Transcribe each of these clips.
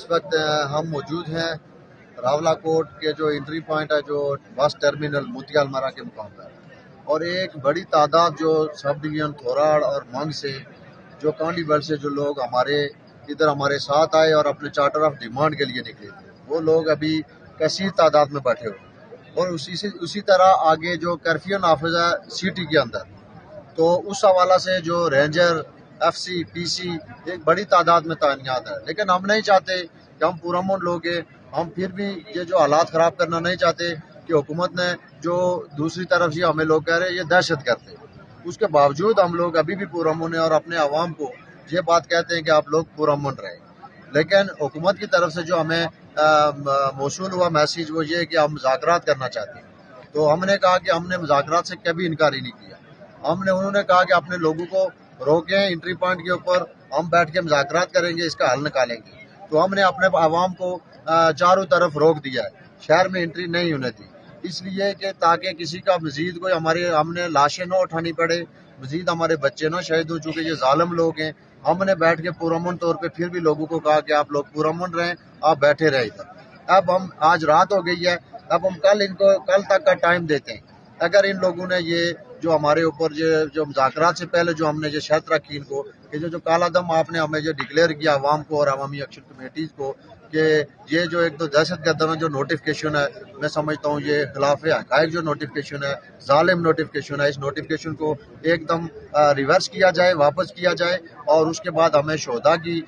اس وقت ہم موجود ہیں راولا کوٹ کے جو انٹری پوائنٹ ہے جو بس ٹرمینل موتیال مرا کے مقام پر، اور ایک بڑی تعداد جو سب ڈویژن تھوراڑ اور منگ سے جو کانڈی بیل سے جو لوگ ہمارے ساتھ آئے اور اپنے چارٹر آف ڈیمانڈ کے لیے نکلے تھے، وہ لوگ ابھی کثیر تعداد میں بیٹھے ہوئے، اور اسی طرح آگے جو کرفیو نافذ ہے سٹی کے اندر، تو اس حوالہ سے جو رینجر ایف سی پی سی ایک بڑی تعداد میں تعینات ہے، لیکن ہم نہیں چاہتے کہ ہم پورامن لوگ ہیں، ہم پھر بھی یہ جو حالات خراب کرنا نہیں چاہتے کہ حکومت نے جو دوسری طرف سے ہمیں لوگ کہہ رہے ہیں یہ دہشت گرد ہے، اس کے باوجود ہم لوگ ابھی بھی پورامن ہیں اور اپنے عوام کو یہ بات کہتے ہیں کہ آپ لوگ پورامن رہیں، لیکن حکومت کی طرف سے جو ہمیں موصول ہوا میسیج وہ یہ ہے کہ ہم مذاکرات کرنا چاہتے ہیں، تو ہم نے کہا کہ ہم نے مذاکرات سے کبھی انکار ہی نہیں کیا، انہوں نے کہا کہ اپنے لوگوں کو روکیں انٹری پوائنٹ کے اوپر، ہم بیٹھ کے مذاکرات کریں گے، اس کا حل نکالیں گے، تو ہم نے اپنے عوام کو چاروں طرف روک دیا ہے، شہر میں انٹری نہیں ہونے دی، اس لیے کہ تاکہ کسی کا مزید کوئی ہم نے لاشیں نہ اٹھانی پڑے، مزید ہمارے بچے نہ شہید ہوں، چونکہ یہ ظالم لوگ ہیں، ہم نے بیٹھ کے پرامن طور پہ پھر بھی لوگوں کو کہا کہ آپ لوگ پرامن رہیں، آپ بیٹھے رہیں ادھر۔ اب ہم آج رات ہو گئی ہے، اب ہم کل تک کا ٹائم دیتے ہیں، اگر ان لوگوں نے یہ جو ہمارے اوپر جو مذاکرات سے پہلے جو ہم نے یہ شرط رکھی ان کو کہ جو کالا دم آپ نے ہمیں جو ڈکلیئر کیا عوام کو اور عوامی ایکشن کمیٹیز کو کہ یہ جو ایک تو دہشت گردانہ جو نوٹیفکیشن ہے، میں سمجھتا ہوں یہ خلاف حقائق جو نوٹیفکیشن ہے، ظالم نوٹیفکیشن ہے، اس نوٹیفکیشن کو ایک دم ریورس کیا جائے، واپس کیا جائے، اور اس کے بعد ہمیں شہداء کی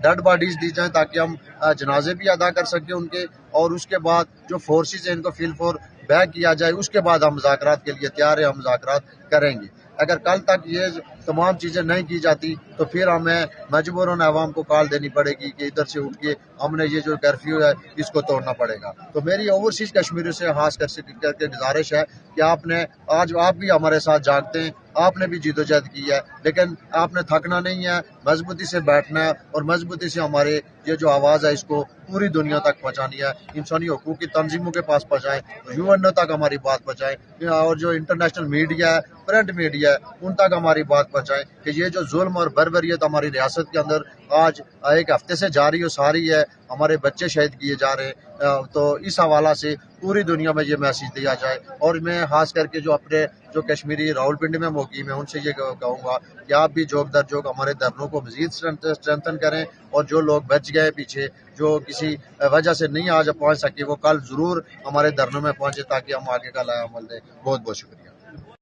ڈیڈ باڈیز دی جائیں تاکہ ہم جنازے بھی ادا کر سکیں ان کے، اور اس کے بعد جو فورسز ہیں ان کو فیل فور بیک کیا جائے، اس کے بعد ہم مذاکرات کے لیے تیار ہیں، ہم مذاکرات کریں گے۔ اگر کل تک یہ تمام چیزیں نہیں کی جاتی تو پھر ہمیں مجبوراً عوام کو کال دینی پڑے گی کہ ادھر سے اٹھ کے ہم نے یہ جو کرفیو ہے اس کو توڑنا پڑے گا۔ تو میری اوورسیز کشمیریوں سے خاص کر کے گزارش ہے کہ آپ بھی ہمارے ساتھ جاگتے ہیں، آپ نے بھی جد و جہد کی ہے، لیکن آپ نے تھکنا نہیں ہے، مضبوطی سے بیٹھنا ہے اور مضبوطی سے ہمارے یہ جو آواز ہے اس کو پوری دنیا تک پہنچانی ہے، انسانی حقوق کی تنظیموں کے پاس پہنچائیں، UN تک ہماری بات پہنچائیں، اور جو انٹرنیشنل میڈیا ہے، پرنٹ میڈیا ہے، ان تک ہماری بات پہنچائیں کہ یہ جو ظلم اور بربریت ہماری ریاست کے اندر آج ایک ہفتے سے جاری و ساری ہے، ہمارے بچے شہید کیے جا رہے ہیں، تو اس حوالہ سے پوری دنیا میں یہ میسیج دیا جائے۔ اور میں خاص کر کے جو اپنے جو کشمیری راولپنڈی میں مقیم ہیں ان سے یہ کہوں گا کہ آپ بھی جوک در جوک ہمارے دھرنوں کو مزید اسٹرینتھن کریں، اور جو لوگ بچ گئے پیچھے جو کسی وجہ سے نہیں آج پہنچ سکے وہ کل ضرور ہمارے دھرنوں میں پہنچے تاکہ ہم آگے کا عمل دیں۔ بہت بہت شکریہ۔